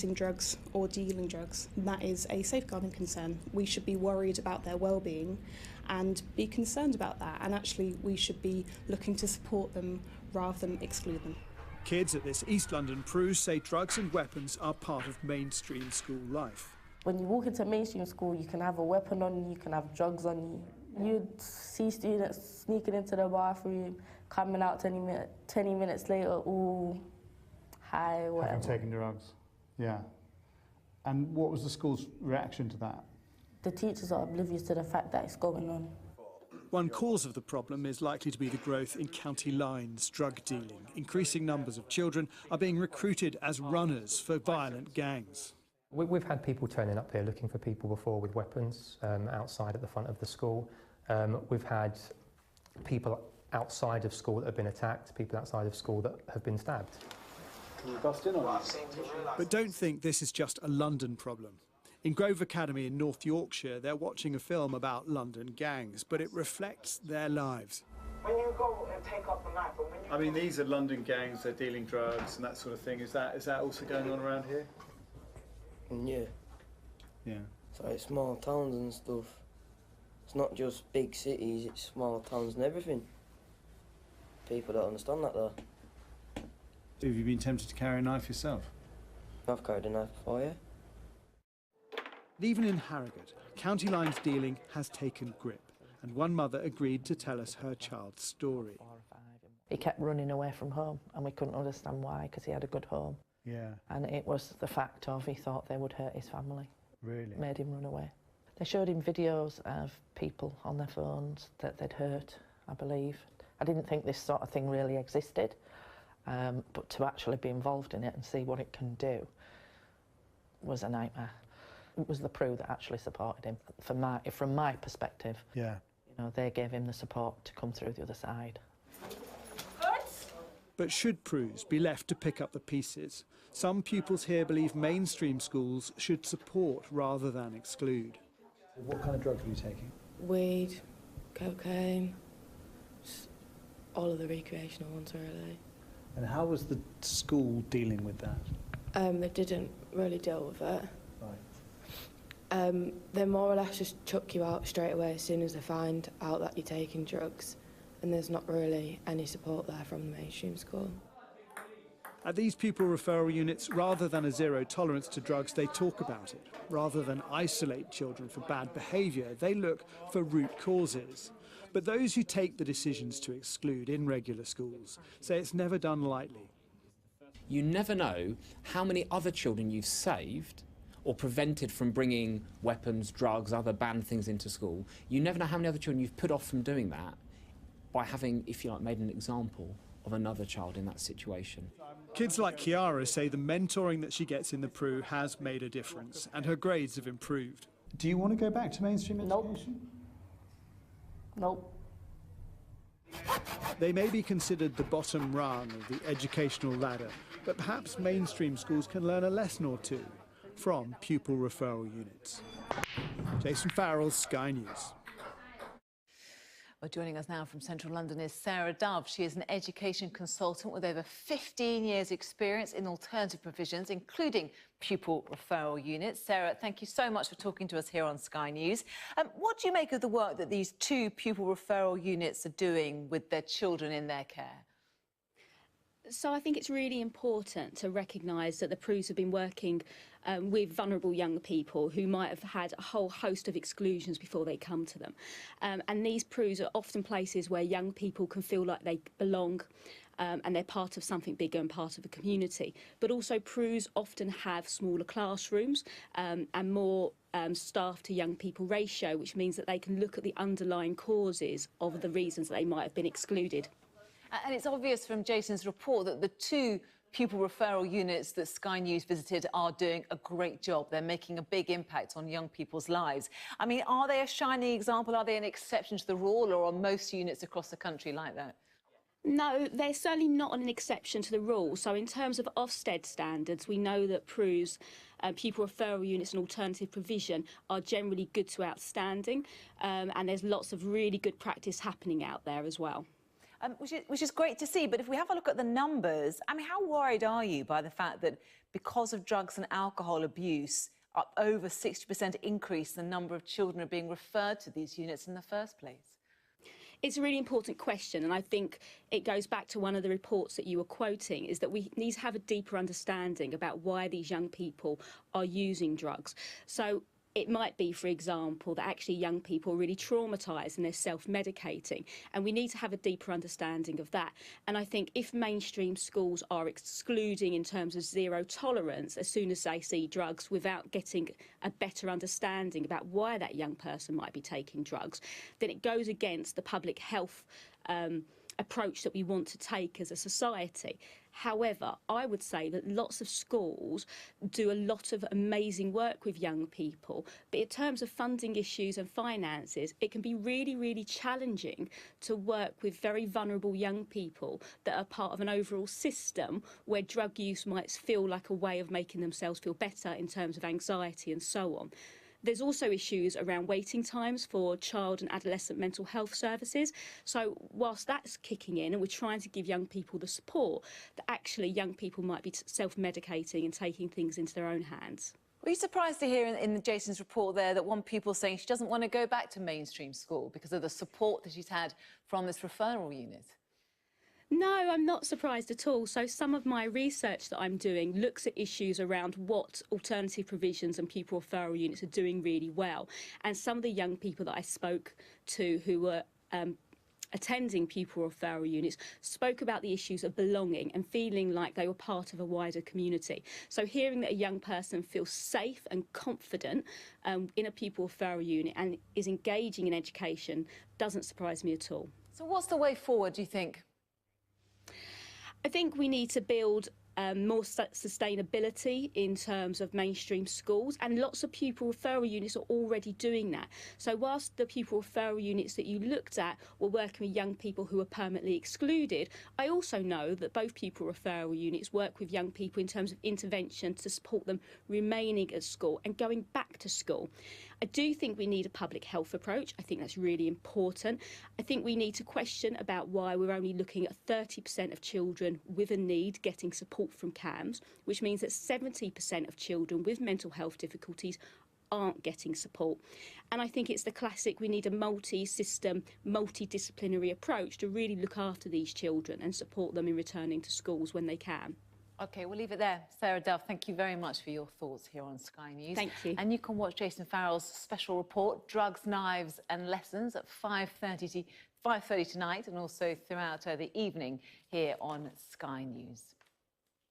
using drugs or dealing drugs. That is a safeguarding concern. We should be worried about their well-being and be concerned about that, and actually we should be looking to support them rather than exclude them. Kids at this East London Prus say drugs and weapons are part of mainstream school life. When you walk into mainstream school, you can have a weapon on you, you can have drugs on you. You'd see students sneaking into the bathroom, coming out 20 minutes later, all high, whatever. Having taken drugs, yeah. And what was the school's reaction to that? The teachers are oblivious to the fact that it's going on. One cause of the problem is likely to be the growth in county lines drug dealing. Increasing numbers of children are being recruited as runners for violent gangs. We've had people turning up here looking for people before with weapons outside at the front of the school. We've had people outside of school that have been attacked, people outside of school that have been stabbed. Can you bust in on that? But don't think this is just a London problem. In Grove Academy in North Yorkshire, they're watching a film about London gangs, but it reflects their lives. When you go and take up the knife, and when you... I mean, these are London gangs, they're dealing drugs and that sort of thing. Is that also going on around here? Yeah. Yeah. So it's small towns and stuff. It's not just big cities, it's small towns and everything. People don't understand that though. Have you been tempted to carry a knife yourself? I've carried a knife before, yeah. Even in Harrogate, county lines dealing has taken grip, and one mother agreed to tell us her child's story. He kept running away from home, and we couldn't understand why, because he had a good home. Yeah. And it was the fact of he thought they would hurt his family. Really? Made him run away. They showed him videos of people on their phones that they'd hurt, I believe. I didn't think this sort of thing really existed, but to actually be involved in it and see what it can do was a nightmare. It was the Prue that actually supported him. From my perspective, yeah. You know, they gave him the support to come through the other side. But should Prus be left to pick up the pieces? Some pupils here believe mainstream schools should support rather than exclude. What kind of drugs were you taking? Weed, cocaine, all of the recreational ones really. And how was the school dealing with that? They didn't really deal with it. Right. They more or less just chuck you out straight away as soon as they find out that you're taking drugs, and there's not really any support there from the mainstream school. At these pupil referral units, rather than a zero tolerance to drugs, they talk about it. Rather than isolate children for bad behaviour, they look for root causes. But those who take the decisions to exclude in regular schools say it's never done lightly. You never know how many other children you've saved or prevented from bringing weapons, drugs, other banned things into school. You never know how many other children you've put off from doing that by having, if you like, made an example of another child in that situation. Kids like Kiara say the mentoring that she gets in the Prue has made a difference, and her grades have improved. Do you want to go back to mainstream education? Nope. They may be considered the bottom rung of the educational ladder, but perhaps mainstream schools can learn a lesson or two from pupil referral units. Jason Farrell, Sky News. Well, joining us now from Central London is Sarah Dove. She is an education consultant with over 15 years' experience in alternative provisions, including pupil referral units. Sarah, thank you so much for talking to us here on Sky News. What do you make of the work that these two pupil referral units are doing with their children in their care? So I think it's really important to recognise that the Prus have been working with vulnerable young people who might have had a whole host of exclusions before they come to them. And these Prus are often places where young people can feel like they belong and they're part of something bigger and part of a community. But also Prus often have smaller classrooms and more staff to young people ratio, which means that they can look at the underlying causes of the reasons that they might have been excluded. And it's obvious from Jason's report that the two pupil referral units that Sky News visited are doing a great job. They're making a big impact on young people's lives. I mean, are they a shining example? Are they an exception to the rule, or are most units across the country like that? No, they're certainly not an exception to the rule. So in terms of Ofsted standards, we know that Prus, pupil referral units and alternative provision are generally good to outstanding, and there's lots of really good practice happening out there as well. Which is great to see, but if we have a look at the numbers, I mean, how worried are you by the fact that because of drugs and alcohol abuse, up over 60% increase in the number of children are being referred to these units in the first place? It's a really important question, and I think it goes back to one of the reports that you were quoting, is that we need to have a deeper understanding about why these young people are using drugs. So it might be, for example, that actually young people are really traumatised and they're self-medicating, and we need to have a deeper understanding of that. And I think if mainstream schools are excluding in terms of zero tolerance as soon as they see drugs without getting a better understanding about why that young person might be taking drugs, then it goes against the public health approach that we want to take as a society. However, I would say that lots of schools do a lot of amazing work with young people, but in terms of funding issues and finances, it can be really, really challenging to work with very vulnerable young people that are part of an overall system where drug use might feel like a way of making themselves feel better in terms of anxiety and so on. There's also issues around waiting times for child and adolescent mental health services. So whilst that's kicking in and we're trying to give young people the support, that actually young people might be self-medicating and taking things into their own hands. Were you surprised to hear in Jason's report there that one pupil saying she doesn't want to go back to mainstream school because of the support that she's had from this referral unit? No, I'm not surprised at all. So some of my research that I'm doing looks at issues around what alternative provisions and pupil referral units are doing really well. And some of the young people that I spoke to who were attending pupil referral units spoke about the issues of belonging and feeling like they were part of a wider community. So hearing that a young person feels safe and confident in a pupil referral unit and is engaging in education doesn't surprise me at all. So what's the way forward, do you think? I think we need to build more sustainability in terms of mainstream schools, and lots of pupil referral units are already doing that. So whilst the pupil referral units that you looked at were working with young people who are permanently excluded, I also know that both pupil referral units work with young people in terms of intervention to support them remaining at school and going back to school. I do think we need a public health approach. I think that's really important. I think we need to question about why we're only looking at 30% of children with a need getting support from CAMS, which means that 70% of children with mental health difficulties aren't getting support. And I think it's the classic, we need a multi-system, multidisciplinary approach to really look after these children and support them in returning to schools when they can. OK, we'll leave it there. Sarah Dove, thank you very much for your thoughts here on Sky News. Thank you. And you can watch Jason Farrell's special report, Drugs, Knives and Lessons, at 5:30 tonight, and also throughout the evening here on Sky News.